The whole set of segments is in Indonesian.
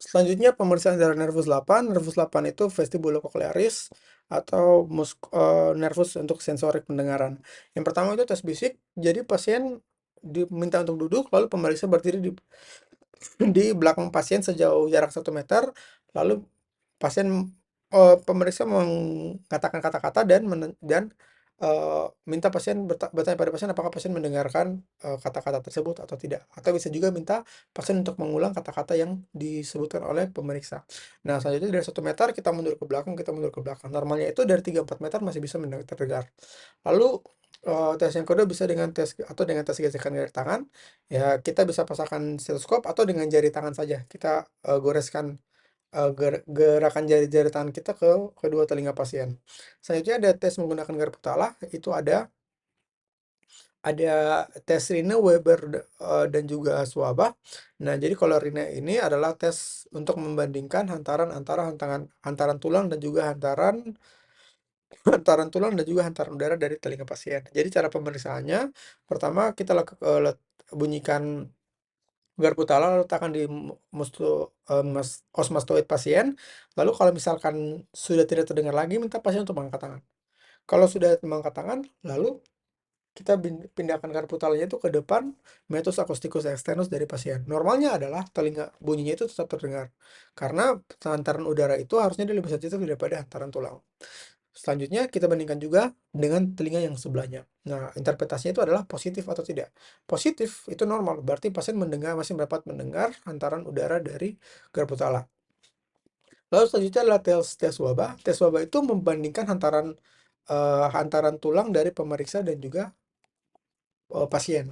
Selanjutnya pemeriksaan dari nervus 8. Nervus 8 itu vestibulocochlearis atau nervus untuk sensorik pendengaran. Yang pertama itu tes fisik. Jadi pasien diminta untuk duduk, lalu pemeriksa berdiri di belakang pasien sejauh jarak 1 meter, lalu pemeriksa mengatakan kata-kata minta bertanya pada pasien apakah pasien mendengarkan kata-kata tersebut atau tidak. Atau bisa juga minta pasien untuk mengulang kata-kata yang disebutkan oleh pemeriksa. Nah, selanjutnya dari 1 meter kita mundur ke belakang, kita mundur ke belakang. Normalnya itu dari 3-4 meter masih bisa terdengar. Lalu tes yang kedua bisa dengan tes gesekan jari tangan. Ya, kita bisa pasangkan stetoskop atau dengan jari tangan saja. Kita goreskan gerakan jari-jari tangan kita ke kedua telinga pasien. Selanjutnya ada tes menggunakan garpu tala, itu ada tes Rine, Weber, dan juga Swabah. Nah, jadi kalau Rine ini adalah tes untuk membandingkan hantaran tulang dan juga hantaran tulang dan juga hantaran udara dari telinga pasien. Jadi cara pemeriksaannya, pertama kita bunyikan garpu tala, letakkan di osmastoid pasien. Lalu kalau misalkan sudah tidak terdengar lagi, minta pasien untuk mengangkat tangan. Kalau sudah mengangkat tangan, lalu kita pindahkan garpu talanya itu ke depan metus acousticus externus dari pasien. Normalnya adalah telinga bunyinya itu tetap terdengar. Karena hantaran udara itu harusnya dia lebih sensitif daripada hantaran tulang. Selanjutnya kita bandingkan juga dengan telinga yang sebelahnya. Nah, interpretasinya itu adalah positif atau tidak. Positif itu normal, berarti pasien masih dapat mendengar hantaran udara dari garpu tala. Lalu selanjutnya adalah tes wabah. Tes wabah itu membandingkan hantaran tulang dari pemeriksa dan juga pasien.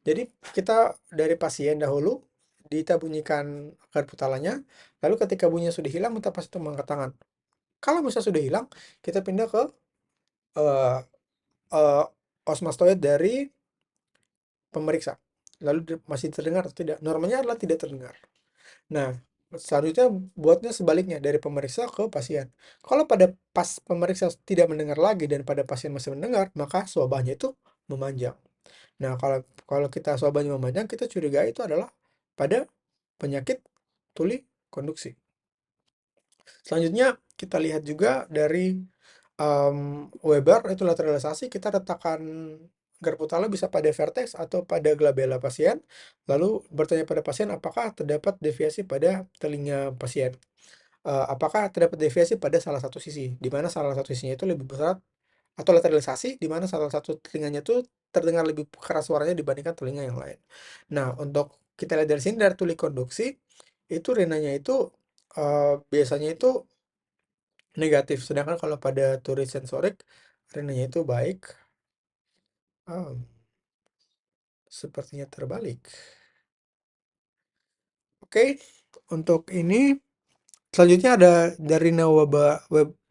Jadi kita dari pasien dahulu kita bunyikan garpu talanya, lalu ketika bunyinya sudah hilang minta pasien untuk mengangkat tangan. Kalau misalnya sudah hilang, kita pindah ke eh, eh, osmastoid dari pemeriksa. Lalu masih terdengar atau tidak? Normalnya adalah tidak terdengar. Nah, selanjutnya buatnya sebaliknya dari pemeriksa ke pasien. Kalau pada pas pemeriksa tidak mendengar lagi dan pada pasien masih mendengar, maka swabahnya itu memanjang. Nah, kalau kalau kita swabahnya memanjang, kita curiga itu adalah pada penyakit tuli konduksi. Selanjutnya kita lihat juga dari Weber itu lateralisasi, kita letakkan garpu tala bisa pada vertex atau pada glabella pasien, lalu bertanya pada pasien apakah terdapat deviasi pada telinga pasien. Apakah terdapat deviasi pada salah satu sisi, di mana salah satu sisinya itu lebih besar, atau lateralisasi, di mana salah satu telinganya itu terdengar lebih keras suaranya dibandingkan telinga yang lain. Nah, untuk kita lihat dari sini dari tuli konduksi, itu renanya itu biasanya itu negatif, sedangkan kalau pada turi sensorik renanya itu baik. Ah, sepertinya terbalik. Oke, untuk ini selanjutnya ada dari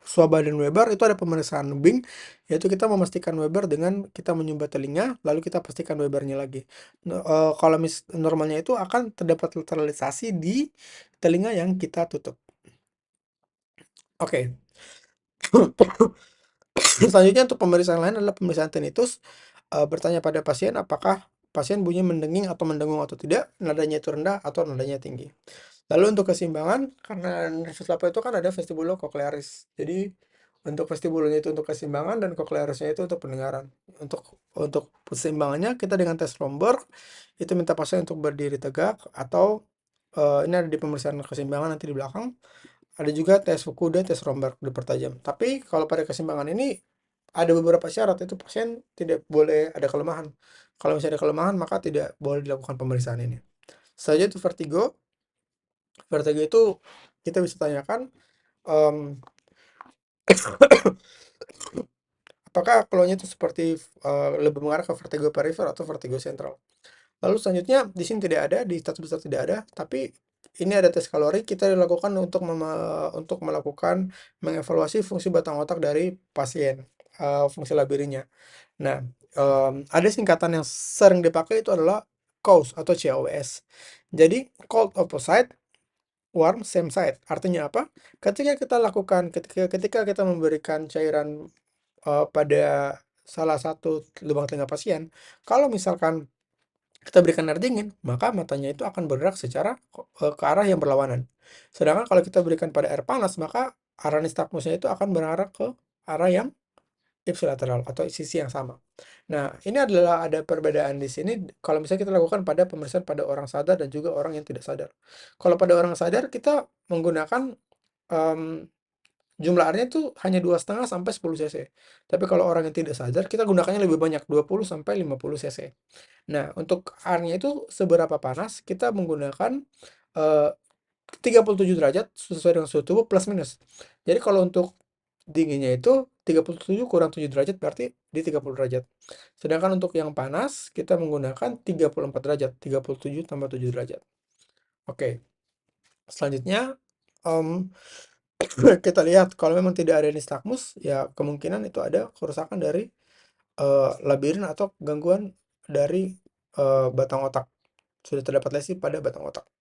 Swaba dan Weber itu ada pemeriksaan Bing, yaitu kita memastikan Weber dengan kita menyumbat telinga, lalu kita pastikan Webernya lagi. Kalau normalnya itu akan terdapat lateralisasi di telinga yang kita tutup. Oke. Selanjutnya untuk pemeriksaan lain adalah pemeriksaan tinnitus. Bertanya pada pasien apakah pasien bunyi mendenging atau mendengung atau tidak, nadanya itu rendah atau nadanya tinggi. Lalu untuk keseimbangan, karena nervus 8 itu kan ada vestibulocochlearis. Jadi untuk vestibulonya itu untuk keseimbangan dan cochlearisnya itu untuk pendengaran. Untuk keseimbangannya kita dengan tes Romberg itu minta pasien untuk berdiri tegak atau ini ada di pemeriksaan keseimbangan nanti di belakang. Ada juga tes Fukuda, tes Romberg dipertajam. Tapi kalau pada keseimbangan ini ada beberapa syarat, itu pasien tidak boleh ada kelemahan. Kalau misalnya ada kelemahan maka tidak boleh dilakukan pemeriksaan ini. Selanjutnya itu vertigo. Vertigo itu kita bisa tanyakan em, apakah keluhannya itu seperti lebih mengarah ke vertigo perifer atau vertigo sentral. Lalu selanjutnya di sini tidak ada, di status besar tidak ada, tapi ini ada tes kalori kita dilakukan untuk melakukan mengevaluasi fungsi batang otak dari pasien, fungsi labirinnya. Nah, ada singkatan yang sering dipakai itu adalah COWS atau COWS. Jadi cold opposite, warm same side. Artinya apa? Ketika kita memberikan cairan pada salah satu lubang telinga pasien, kalau misalkan kita berikan air dingin, maka matanya itu akan bergerak secara ke arah yang berlawanan. Sedangkan kalau kita berikan pada air panas, maka arah nistagmusnya itu akan mengarah ke arah yang ipsilateral atau sisi yang sama. Nah, ini adalah ada perbedaan di sini kalau misalnya kita lakukan pada pemeriksaan pada orang sadar dan juga orang yang tidak sadar. Kalau pada orang sadar kita menggunakan em, jumlah airnya itu hanya 2,5 sampai 10 cc. Tapi kalau orang yang tidak sadar kita gunakannya lebih banyak 20 sampai 50 cc. Nah, untuk airnya itu seberapa panas kita menggunakan eh, 37 derajat sesuai dengan suhu tubuh plus minus. Jadi kalau untuk dinginnya itu 37 kurang 7 derajat berarti di 30 derajat. Sedangkan untuk yang panas kita menggunakan 34 derajat, 37 tambah 7 derajat. Oke, selanjutnya em, kita lihat kalau memang tidak ada nistagmus, ya kemungkinan itu ada kerusakan dari labirin atau gangguan dari batang otak. Sudah terdapat lesi pada batang otak.